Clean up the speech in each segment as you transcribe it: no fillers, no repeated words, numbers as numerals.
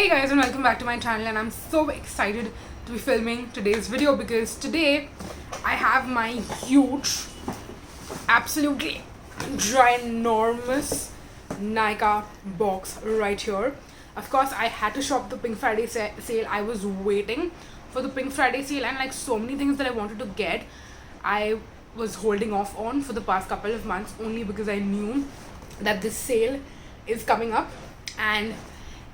Hey guys, and welcome back to my channel, and I'm so excited to be filming today's video because today I have my huge, absolutely ginormous Nykaa box right here. Of course, I had to shop the Pink Friday sale. I was waiting for the Pink Friday sale, and like so many things that I wanted to get, I was holding off on for the past couple of months only because I knew that this sale is coming up and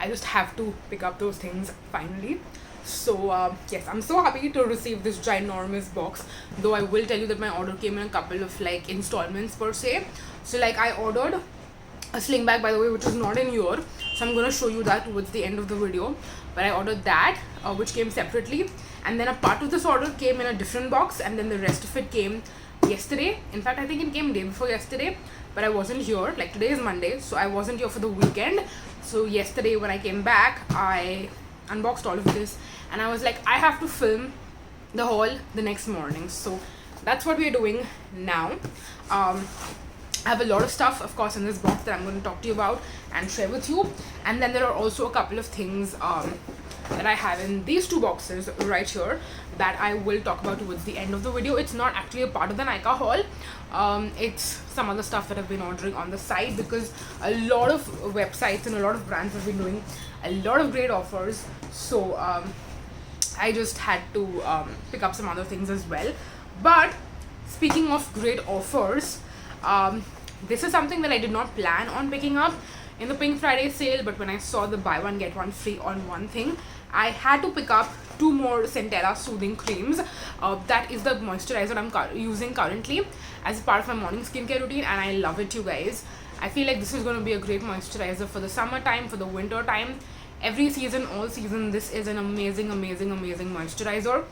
I just have to pick up those things finally. So yes, I'm so happy to receive this ginormous box, though I will tell you that my order came in a couple of like installments per se. So like I ordered a sling bag, by the way, which is not in here, so I'm gonna show you that towards the end of the video. But I ordered that which came separately, and then a part of this order came in a different box, and then the rest of it came yesterday. In fact, I think it came day before yesterday, but I wasn't here. Like today is Monday, so I wasn't here for the weekend. So yesterday when I came back, I unboxed all of this and I was like, I have to film the haul the next morning. So that's what we're doing now. I have a lot of stuff, of course, in this box that I'm going to talk to you about and share with you. And then there are also a couple of things that I have in these two boxes right here that I will talk about towards the end of the video. It's not actually a part of the Nykaa haul. It's some other stuff that I've been ordering on the side because a lot of websites and a lot of brands have been doing a lot of great offers. So I just had to pick up some other things as well. But speaking of great offers, this is something that I did not plan on picking up in the Pink Friday sale, but when I saw the buy one get one free on one thing, I had to pick up two more Centella soothing creams. That is the moisturizer I'm using currently as a part of my morning skincare routine, and I love it, you guys. I feel like this is going to be a great moisturizer for the summertime, for the winter time, every season, all season. This is an amazing moisturizer.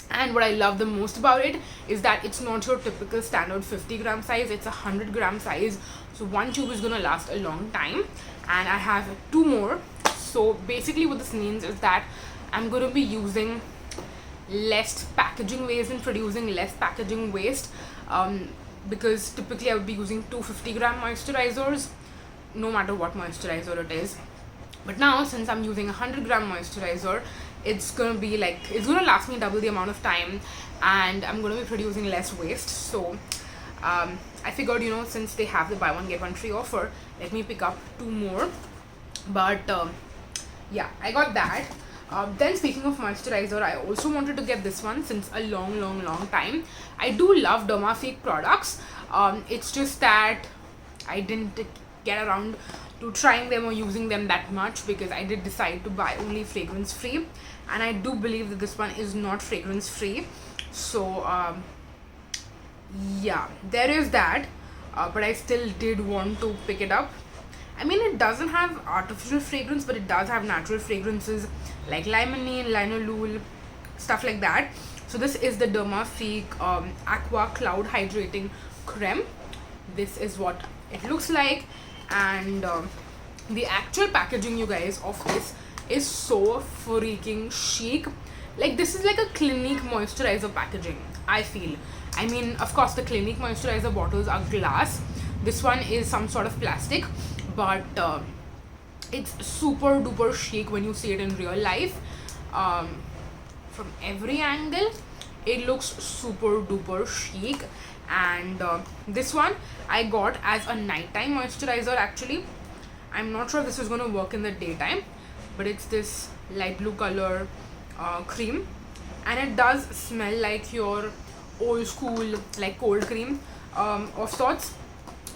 And what I love the most about it is that it's not your typical standard 50 gram size, it's a 100 gram size. So one tube is gonna last a long time, and I have two more. So basically what this means is that I'm gonna be using less packaging waste and producing less packaging waste, because typically I would be using 250 gram moisturizers no matter what moisturizer it is. But now since I'm using a 100 gram moisturizer, it's gonna be like, it's gonna last me double the amount of time, and I'm gonna be producing less waste. So I figured, you know, since they have the buy one get one free offer, let me pick up two more. But yeah, I got that. Then speaking of moisturizer, I also wanted to get this one since a long time. I do love Dermafique products. It's just that I didn't get around to trying them or using them that much because I did decide to buy only fragrance free, and I do believe that this one is not fragrance free. So yeah, there is that, but I still did want to pick it up. I mean, it doesn't have artificial fragrance, but it does have natural fragrances like limonene, linalool, stuff like that. So this is the Dermafique Aqua Cloud Hydrating Creme. This is what it looks like, and the actual packaging, you guys, of this is so freaking chic. Like, this is like a Clinique moisturizer packaging, I feel. I mean, of course the Clinique moisturizer bottles are glass, this one is some sort of plastic, but it's super duper chic when you see it in real life. From every angle it looks super duper chic. And this one I got as a nighttime moisturizer. Actually, I'm not sure if this is going to work in the daytime, but it's this light blue color cream, and it does smell like your old school like cold cream of sorts.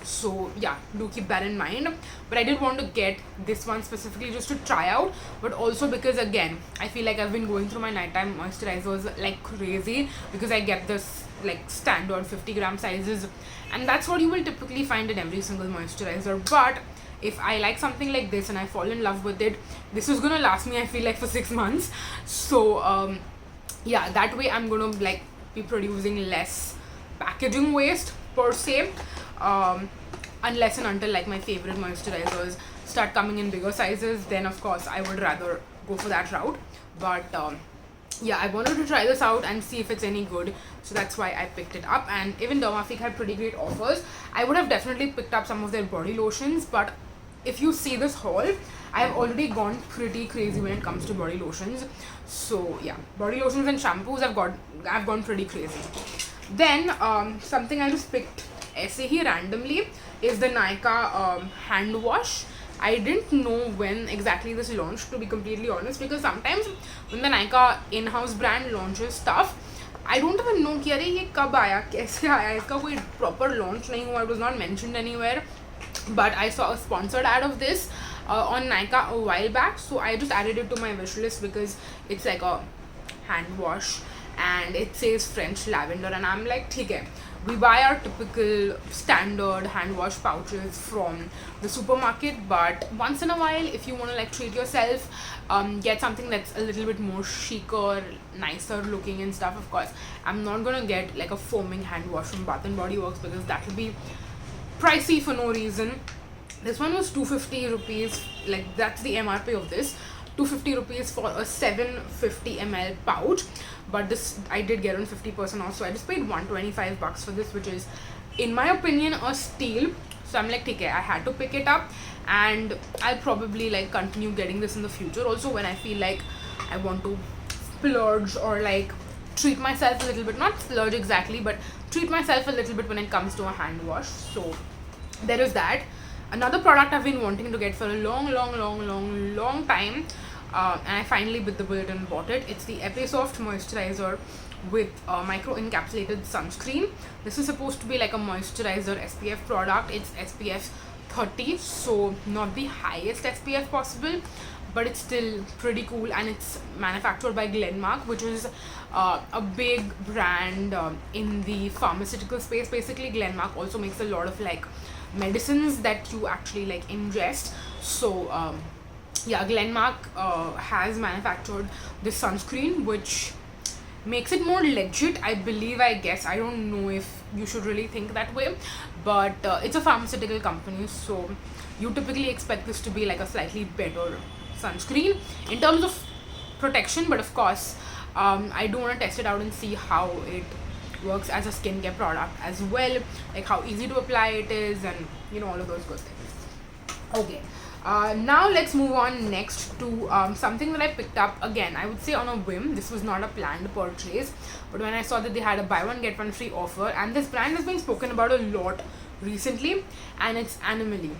So yeah, do keep that in mind. But I did want to get this one specifically just to try out, but also because again I feel like I've been going through my nighttime moisturizers like crazy because I get this like standard 50 gram sizes, and that's what you will typically find in every single moisturizer. But if I like something like this and I fall in love with it, this is gonna last me, I feel like, for 6 months. So yeah, that way I'm gonna like be producing less packaging waste per se, unless and until like my favorite moisturizers start coming in bigger sizes, then of course I would rather go for that route. But yeah, I wanted to try this out and see if it's any good, so that's why I picked it up. And even Dermafique had pretty great offers. I would have definitely picked up some of their body lotions, but if you see this haul, I've already gone pretty crazy when it comes to body lotions. So yeah, body lotions and shampoos I've gone pretty crazy. Then something I just picked ऐसे ही randomly is the Nykaa hand wash. I didn't know when exactly this launched, to be completely honest, because sometimes when the Nykaa in-house brand launches stuff, I don't even know कि अरे ये कब आया, कैसे आया, इसका कोई proper launch नहीं हुआ, it was not mentioned anywhere. But I saw a sponsored ad of this on Nykaa a while back, so I just added it to my wish list because it's like a hand wash and it says French lavender, and I'm like, okay, we buy our typical standard hand wash pouches from the supermarket, but once in a while, if you want to like treat yourself, get something that's a little bit more chicer, nicer looking and stuff. Of course, I'm not gonna get like a foaming hand wash from Bath and Body Works because that will be pricey for no reason. This one was 250 rupees, like that's the MRP of this, 250 rupees for a 750 ml pouch, but this I did get on 50% off, so I just paid 125 bucks for this, which is in my opinion a steal. So I'm like, okay, I had to pick it up, and I'll probably like continue getting this in the future also when I feel like I want to splurge or like treat myself a little bit, not splurge exactly, but treat myself a little bit when it comes to a hand wash. So there is that. Another product I've been wanting to get for a long time, and I finally bit the bullet and bought it. It's the Episoft moisturizer with micro encapsulated sunscreen. This is supposed to be like a moisturizer SPF product. It's SPF 30, so not the highest SPF possible, but it's still pretty cool, and it's manufactured by Glenmark, which is a big brand in the pharmaceutical space. Basically, Glenmark also makes a lot of like medicines that you actually like ingest. So yeah, Glenmark has manufactured this sunscreen, which makes it more legit, I believe, I guess. I don't know if you should really think that way, but it's a pharmaceutical company, so you typically expect this to be like a slightly better sunscreen in terms of protection. But of course, I do want to test it out and see how it works as a skincare product as well, like how easy to apply it is, and you know, all of those good things. Okay, now let's move on next to something that I picked up, again I would say on a whim. This was not a planned purchase, but when I saw that they had a buy one get one free offer, and this brand has been spoken about a lot recently, and it's Animally,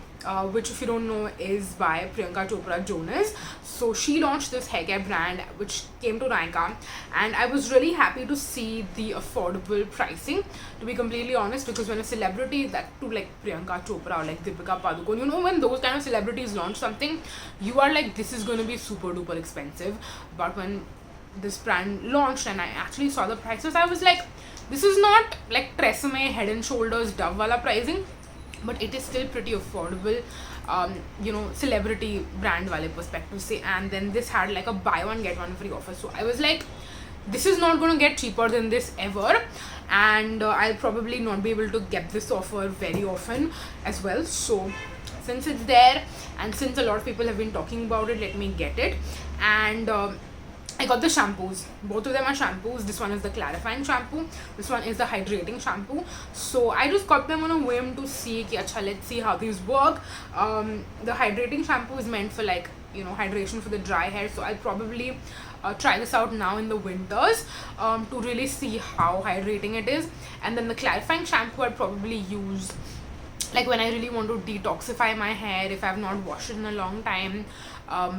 which if you don't know is by Priyanka Chopra Jonas. So she launched this hair care brand which came to Nykaa, and I was really happy to see the affordable pricing, to be completely honest, because when a celebrity, that too like Priyanka Chopra or like Deepika Padukone, you know, when those kind of celebrities launch something, you are like, this is going to be super duper expensive. But when this brand launched and I actually saw the prices, I was like, this is not like Tresemme, Head and Shoulders, Dove wala pricing, but it is still pretty affordable, you know, celebrity brand wale perspective say. And then this had like a buy one get one free offer, so I was like, this is not going to get cheaper than this ever, and I'll probably not be able to get this offer very often as well. So since it's there, and since a lot of people have been talking about it, let me get it. And I got the shampoos. Both of them are shampoos. This one is the clarifying shampoo. This one is the hydrating shampoo. So I just got them on a whim to see, ki, acha, let's see how these work. The hydrating shampoo is meant for like, you know, hydration for the dry hair. So I'll probably try this out now in the winters to really see how hydrating it is. And then the clarifying shampoo I'll probably use like when I really want to detoxify my hair, if I've not washed it in a long time,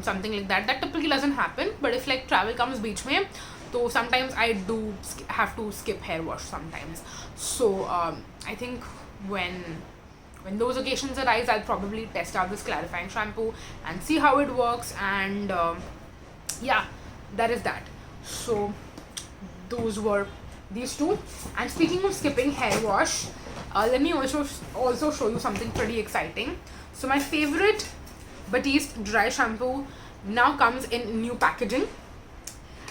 something like that. That typically doesn't happen, but if like travel comes beach mein, so sometimes I do have to skip hair wash sometimes. So I think when those occasions arise, I'll probably test out this clarifying shampoo and see how it works. And yeah, that is that. So those were these two. And speaking of skipping hair wash, let me also show you something pretty exciting. So my favorite Batiste dry shampoo now comes in new packaging.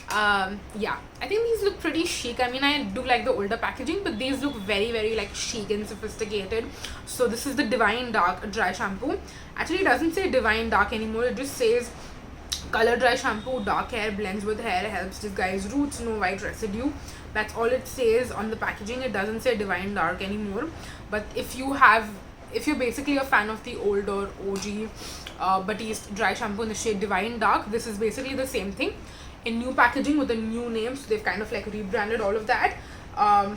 Yeah, I think these look pretty chic. I mean, I do like the older packaging, but these look very like chic and sophisticated. So this is the Divine Dark dry shampoo. Actually, it doesn't say Divine Dark anymore. It just says color dry shampoo, dark hair, blends with hair, helps disguise roots, no white residue. That's all it says on the packaging. It doesn't say Divine Dark anymore. But if you have if you're basically a fan of the older OG Batiste dry shampoo in the shade Divine Dark, this is basically the same thing in new packaging with a new name. So they've kind of like rebranded all of that.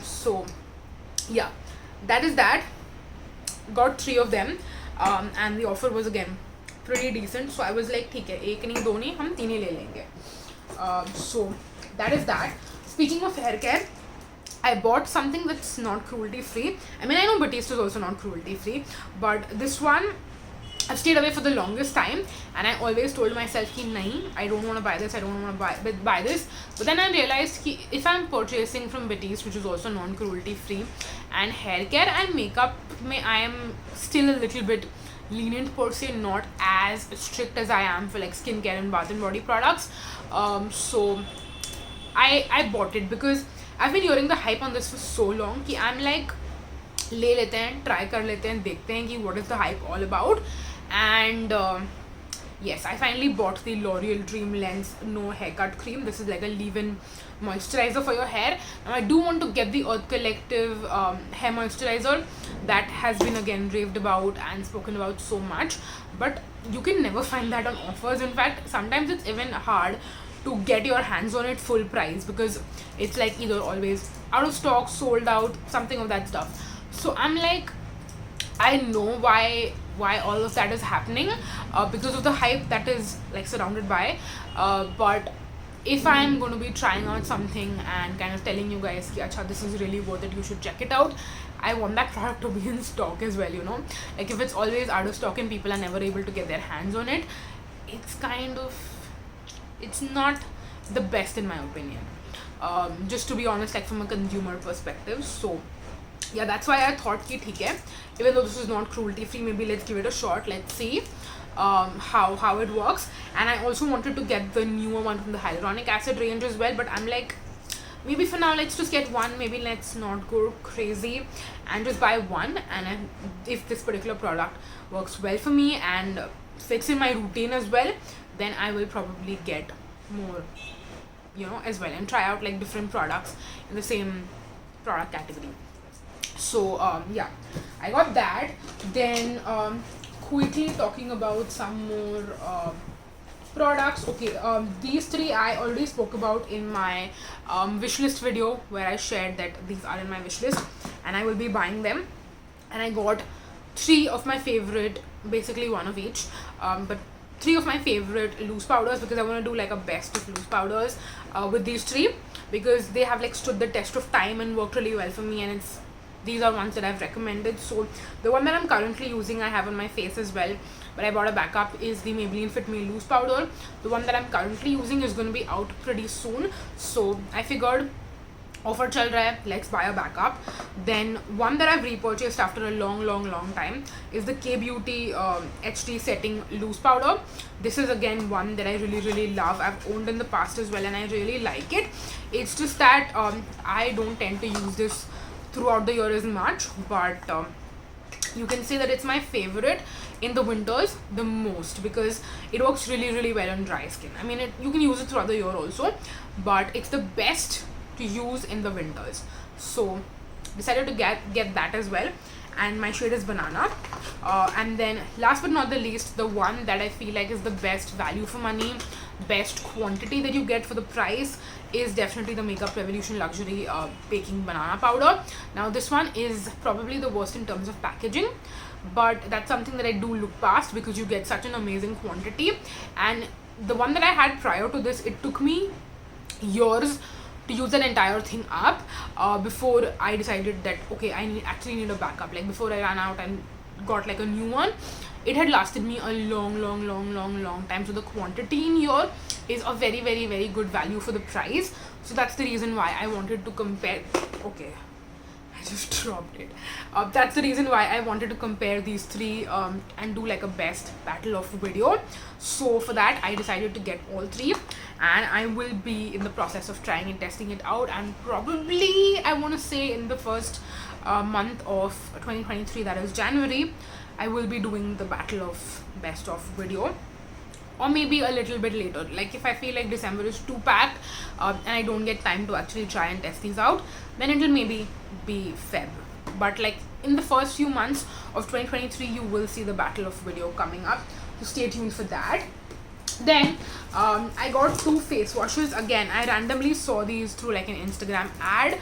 So yeah, that is that. Got 3 of them, and the offer was again pretty decent. So I was like, ठीक है, एक नहीं दो नहीं, हम 3 ही ले लेंगे. So that is that. Speaking of hair care, I bought something that's not cruelty free. I mean, I know Batiste is also not cruelty free, but this one I've stayed away for the longest time, and I always told myself ki nahi, I don't want to buy this, I don't want to buy this. But then I realized ki if I'm purchasing from Batiste, which is also non-cruelty free, and hair care and makeup, I am still a little bit lenient per se, not as strict as I am for like skincare and bath and body products. So I bought it because I've been hearing the hype on this for so long कि I'm like ले लेते हैं, try कर लेते हैं, देखते हैं कि what is the hype all about. And yes, I finally bought the L'Oreal Dream Lens No Haircut Cream. This is like a leave-in moisturizer for your hair. Now I do want to get the Earth Collective hair moisturizer that has been again raved about and spoken about so much, but you can never find that on offers. In fact, sometimes it's even hard to get your hands on it full price because it's like either always out of stock, sold out, something of that stuff. So I'm like, I know why all of that is happening because of the hype that is like surrounded by, but if I'm going to be trying out something and kind of telling you guys ki acha, this is really worth it, you should check it out, I want that product to be in stock as well, you know. Like if it's always out of stock and people are never able to get their hands on it, it's kind of, it's not the best in my opinion, just to be honest, like from a consumer perspective. So yeah, that's why I thought ki theek hai, even though this is not cruelty free, maybe let's give it a shot, let's see how it works. And I also wanted to get the newer one from the hyaluronic acid range as well, but I'm like, maybe for now let's just get one, maybe let's not go crazy and just buy one. And if this particular product works well for me and fits in my routine as well, then I will probably get more, you know, as well, and try out like different products in the same product category. So yeah, I got that. Then quickly talking about some more products. Okay, these 3 I already spoke about in my wishlist video where I shared that these are in my wishlist and I will be buying them. And I got 3 of my favorite, basically one of each, but 3 of my favorite loose powders, because I want to do like a best of loose powders with these 3, because they have like stood the test of time and worked really well for me, and these are ones that I've recommended. So the one that I'm currently using I have on my face as well, but I bought a backup, is the Maybelline Fit Me loose powder. The one that I'm currently using is going to be out pretty soon, so I figured offer chal raha hai, let's buy a backup. Then one that I've repurchased after a long time is the K Beauty HD setting loose powder. This is again one that I really love. I've owned in the past as well and I really like it. It's just that I don't tend to use this throughout the year as much, but you can say that it's my favorite in the winters the most, because it works really well on dry skin. I mean, you can use it throughout the year also, but it's the best to use in the winters. So decided to get that as well, and my shade is Banana. And then last but not the least, the one that I feel like is the best value for money, best quantity that you get for the price, is definitely the Makeup Revolution Luxury Baking Banana Powder. Now this one is probably the worst in terms of packaging, but that's something that I do look past because you get such an amazing quantity. And the one that I had prior to this, it took me years to use that entire thing up before I decided that okay, I actually need a backup. Like before I ran out and got like a new one, it had lasted me a long time. So the quantity in here is a very good value for the price. So that's the reason why I wanted to compare. Okay, I just dropped it. That's the reason why I wanted to compare these 3 and do like a best battle of video. So for that I decided to get all 3, and I will be in the process of trying and testing it out, and probably I want to say in the first month of 2023, that is January, I will be doing the battle of best of video, or maybe a little bit later. Like if I feel like December is too packed and I don't get time to actually try and test these out, then it will maybe be Feb. but like in the first few months of 2023 you will see the battle of video coming up, so stay tuned for that. Then I got 2 face washes. Again, I randomly saw these through like an Instagram ad,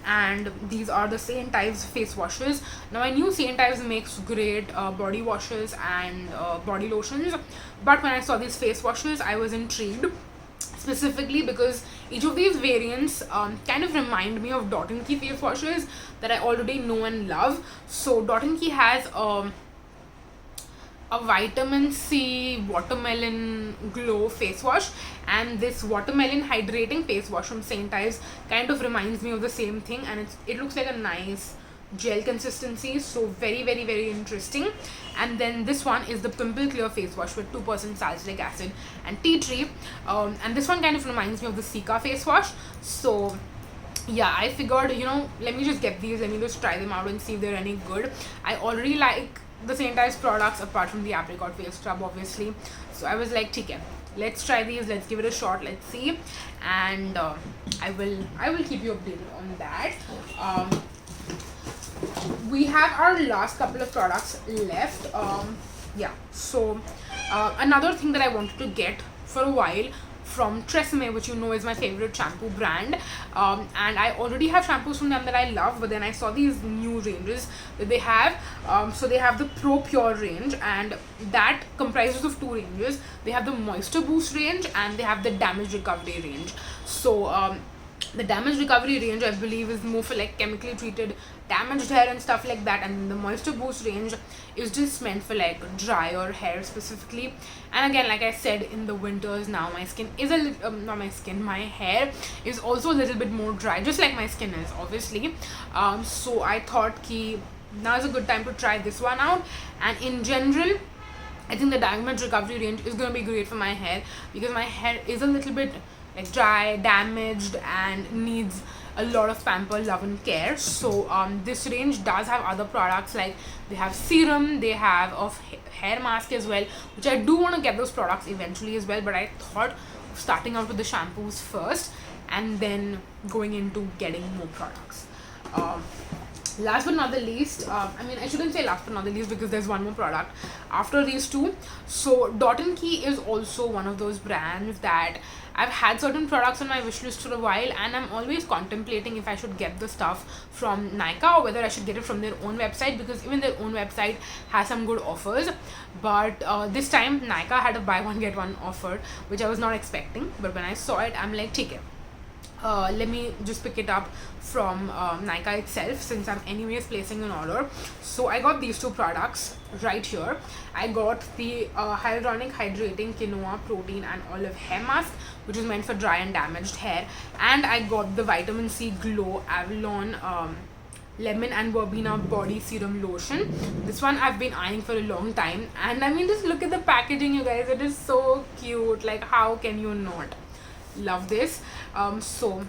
and these are the Saint Ives face washes. Now I knew Saint Ives makes great body washes and body lotions, but when I saw these face washes I was intrigued, specifically because each of these variants kind of remind me of Dot & Key face washes that I already know and love. So Dot & Key has a vitamin C watermelon glow face wash, and this watermelon hydrating face wash from Saint Ives kind of reminds me of the same thing, and it looks like a nice gel consistency, so very very very interesting. And then this one is the pimple clear face wash with 2% salicylic acid and tea tree, and this one kind of reminds me of the Nykaa face wash. So yeah, I figured, let me just get these, let me just try them out and see if they're any good. I already like the Saint Ives products apart from the apricot face scrub obviously, so I was like, okay, let's try these, let's give it a shot, let's see, and I will keep you updated on that. We have our last couple of products left. So another thing that I wanted to get for a while from Tresemme, which is my favorite shampoo brand, and I already have shampoos from them that I love, but then I saw these new ranges that they have. So they have the Pro Pure range, and that comprises of 2 ranges. They have the Moisture Boost range and they have the Damage Recovery range. So the Damage Recovery range I believe is more for like chemically treated damaged hair and stuff like that, and the Moisture Boost range is just meant for like drier hair specifically. And again, like I said, in the winters now my skin is my hair is also a little bit more dry, just like my skin is obviously. So I thought now is a good time to try this one out, and in general I think the Damage Recovery range is going to be great for my hair, because my hair is a little bit like dry, damaged, and needs a lot of pamper, love and care. So this range does have other products, like they have serum, they have hair mask as well, which I do want to get those products eventually as well, but I thought of starting out with the shampoos first and then going into getting more products. Last but not the least, I shouldn't say last but not the least, because there's one more product after these 2. So Dot & Key is also one of those brands that I've had certain products on my wish list for a while, and I'm always contemplating if I should get the stuff from Nykaa or whether I should get it from their own website, because even their own website has some good offers. But this time Nykaa had a buy one get one offer, which I was not expecting, but when I saw it I'm like, okay, let me just pick it up from Nykaa itself, since I'm anyways placing an order. So I got these 2 products right here. I got the Hyaluronic Hydrating Quinoa Protein and Olive Hair Mask, which is meant for dry and damaged hair, and I got the Vitamin C Glow Avalon Lemon and Verbena Body Serum Lotion. This one I've been eyeing for a long time, and just look at the packaging, you guys. It is so cute. Like, how can you not love this? So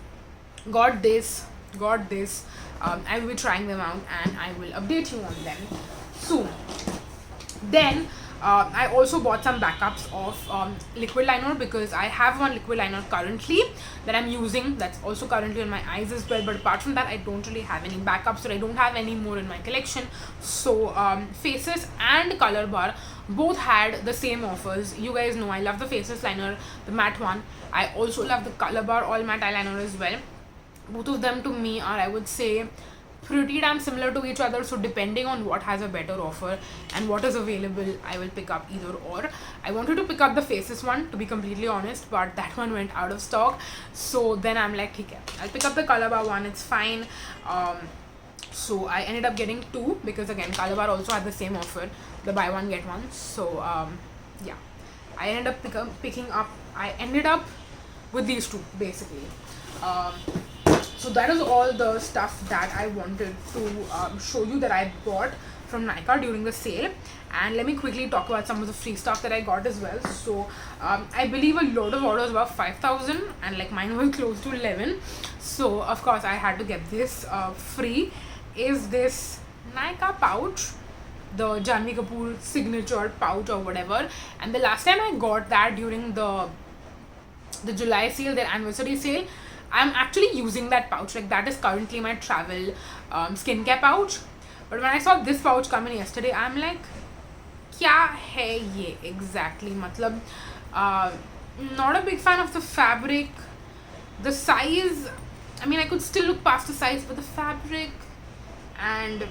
got this. I will be trying them out and I will update you on them soon. Then I also bought some backups of liquid liner, because I have one liquid liner currently that I'm using, that's also currently on my eyes as well, but apart from that I don't really have any backups, or I don't have any more in my collection. So Faces and Color Bar both had the same offers. You guys know I love the Faces liner, the matte one. I also love the Color Bar all matte eyeliner as well. Both of them to me are, I would say, pretty damn similar to each other, so depending on what has a better offer and what is available, I will pick up either or. I wanted to pick up the Faces one, to be completely honest, but that one went out of stock, so then I'm like, okay, I'll pick up the Color Bar one, it's fine. So I ended up getting 2, because again Color Bar also had the same offer, the buy one get one. So yeah, I ended up with these 2 basically. So that is all the stuff that I wanted to show you that I bought from Nykaa during the sale. And let me quickly talk about some of the free stuff that I got as well. So I believe a lot of orders were 5,000 and like mine was close to 11. So of course I had to get this free. Is this Nykaa pouch, the Janhvi Kapoor signature pouch or whatever. And the last time I got that during the July sale, their anniversary sale, I'm actually using that pouch. Like, that is currently my travel skincare pouch. But when I saw this pouch come in yesterday, I'm like, kya hai ye exactly? Matlab, not a big fan of the fabric. The size, I mean, I could still look past the size, but the fabric, and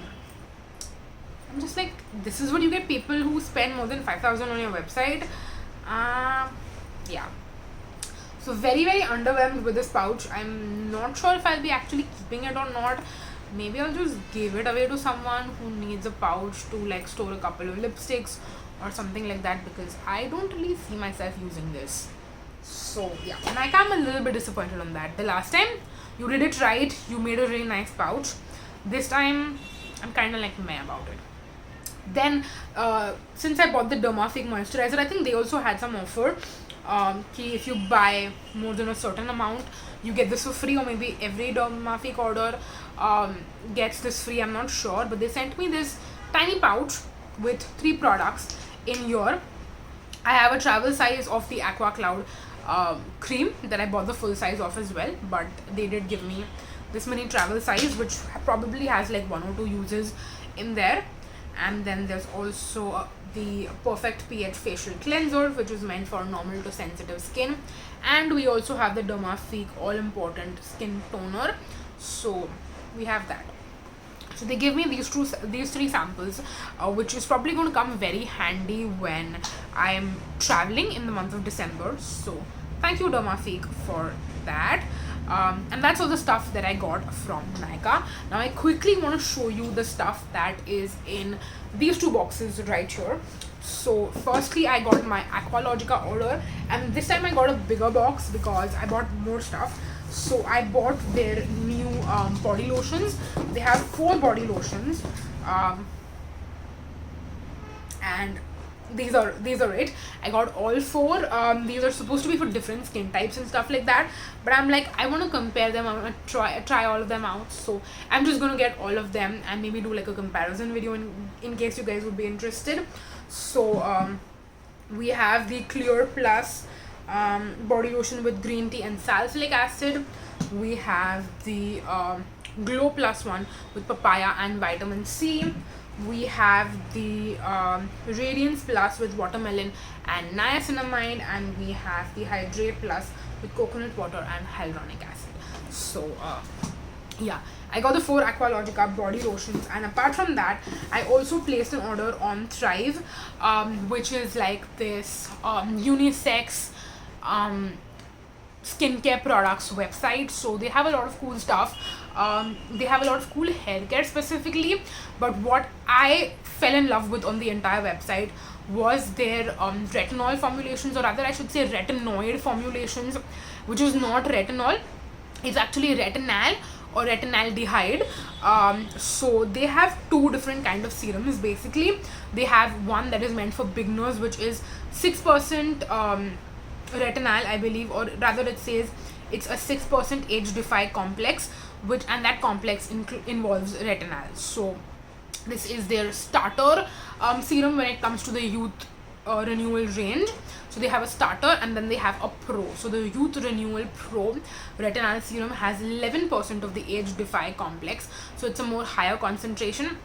I'm just like, this is what you get, people who spend more than 5,000 on your website. Yeah. So very, very underwhelmed with this pouch. I'm not sure if I'll be actually keeping it or not. Maybe I'll just give it away to someone who needs a pouch to like store a couple of lipsticks or something like that, because I don't really see myself using this. So yeah, Nykaa, I'm a little bit disappointed on that. The last time you did it right, you made a really nice pouch. This time I'm kind of like meh about it. Then since I bought the Dermafic moisturizer, I think they also had some offer. If you buy more than a certain amount, you get this for free, or maybe every Dermafic order gets this free. I'm not sure, but they sent me this tiny pouch with 3 products in here. I have a travel size of the Aqua Cloud cream that I bought the full size of as well, but they did give me this mini travel size, which probably has like 1 or 2 uses in there. And then there's also the Perfect pH facial cleanser, which is meant for normal to sensitive skin. And we also have the Dermafic all important skin toner. So we have that. So they gave me these 3 samples, which is probably going to come very handy when I am traveling in the month of December. So thank you, Dermafic, for that. And that's all the stuff that I got from Nykaa. Now I quickly want to show you the stuff that is in these 2 boxes right here. So firstly, I got my Aqualogica order, and this time I got a bigger box because I bought more stuff. So I bought their new body lotions. They have 4 body lotions, and these are it. I got all 4. These are supposed to be for different skin types and stuff like that, but I'm like, I want to compare them. I want to try all of them out, so I'm just going to get all of them and maybe do like a comparison video in case you guys would be interested. So we have the Clear Plus body lotion with green tea and salicylic acid. We have the Glow Plus one with papaya and vitamin C. We have the Radiance Plus with watermelon and niacinamide, and we have the Hydrate Plus with coconut water and hyaluronic acid. So yeah, I got the 4 Aqualogica body lotions, and apart from that, I also placed an order on Thrive, which is like this unisex skincare products website. So they have a lot of cool stuff. They have a lot of cool hair care specifically, but what I fell in love with on the entire website was their retinol formulations, or rather I should say retinoid formulations, which is not retinol, it's actually retinal or retinaldehyde. So they have 2 different kind of serums. Basically, they have one that is meant for beginners, which is 6% retinal, I believe, or rather it says it's a 6% age defy complex, and that complex involves retinal. So this is their starter serum when it comes to the youth renewal range. So they have a starter, and then they have a pro. So the youth renewal pro retinal serum has 11% of the age defy complex, so it's a more higher concentration.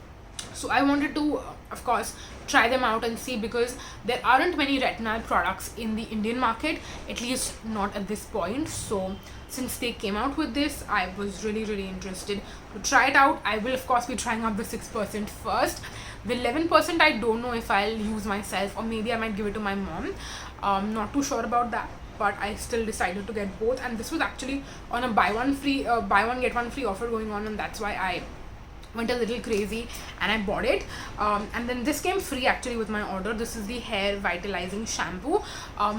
So I wanted to of course try them out and see, because there aren't many retinal products in the Indian market, at least not at this point. So since they came out with this, I was really interested to try it out. I will of course be trying out the 6% first. The 11% I don't know if I'll use myself, or maybe I might give it to my mom. Not too sure about that, but I still decided to get both, and this was actually on a buy one get one free offer going on, and that's why I went a little crazy and I bought it. And then this came free actually with my order. This is the hair vitalizing shampoo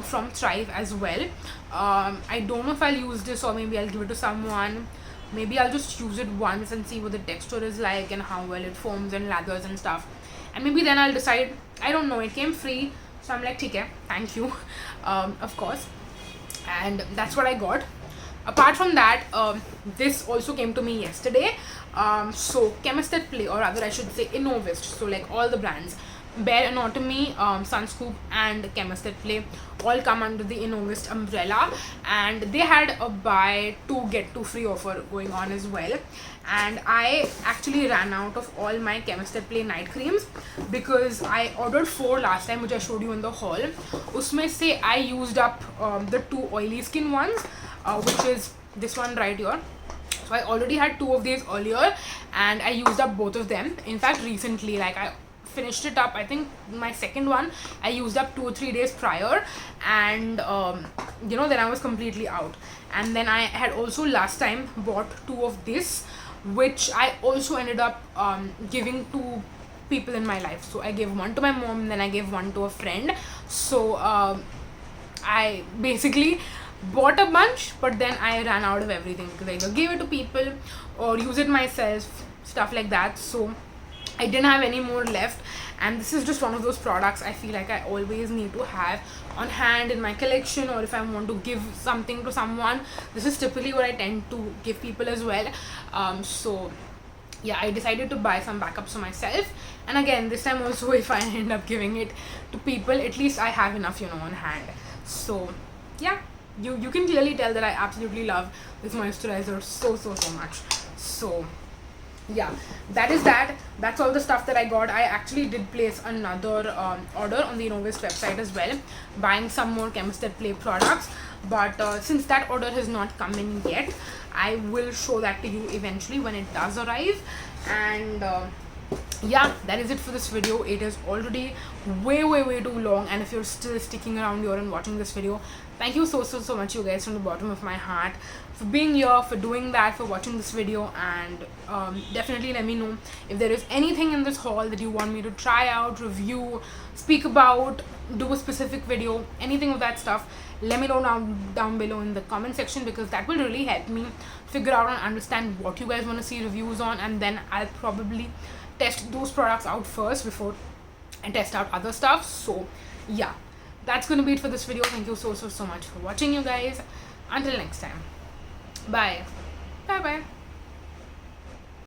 from Thrive as well. I don't know if I'll use this, or maybe I'll give it to someone. Maybe I'll just use it once and see what the texture is like and how well it foams and lathers and stuff, and maybe then I'll decide. I don't know, it came free, so I'm like, okay, thank you. Of course, and that's what I got. Apart from that, this also came to me yesterday. So Chemist at Play, or rather I should say Innovist, so like all the brands, Bare Anatomy, Sunscoop, and Chemist at Play all come under the Innovist umbrella, and they had a buy two get two free offer going on as well. And I actually ran out of all my Chemist at Play night creams because I ordered 4 last time, which I showed you in the haul. Usme se I used up the 2 oily skin ones, which is this one right here. So I already had 2 of these earlier, and I used up both of them. In fact, recently, like I finished it up, I think my second one I used up 2 or 3 days prior, and then I was completely out. And then I had also last time bought 2 of this, which I also ended up giving to people in my life. So I gave one to my mom, and then I gave one to a friend. So I basically bought a bunch, but then I ran out of everything because I either gave it to people or use it myself, stuff like that. So I didn't have any more left, and this is just one of those products I feel like I always need to have on hand in my collection, or if I want to give something to someone, this is typically what I tend to give people as well. So yeah, I decided to buy some backups for myself, and again this time also, if I end up giving it to people, at least I have enough on hand. So yeah, you can clearly tell that I absolutely love this moisturizer so much. So yeah, that's all the stuff that I got. I actually did place another order on the Innovist website as well, buying some more Chemist at Play products, but since that order has not come in yet, I will show that to you eventually when it does arrive. And yeah, that is it for this video. It is already way too long, and if you're still sticking around here and watching this video, thank you so much, you guys, from the bottom of my heart, for being here, for doing that, for watching this video. And definitely let me know if there is anything in this haul that you want me to try out, review, speak about, do a specific video, anything of that stuff. Let me know down below in the comment section, because that will really help me figure out and understand what you guys want to see reviews on, and then I'll probably test those products out first before I test out other stuff. So yeah, that's gonna be it for this video. Thank you so much for watching, you guys. Until next time, bye bye.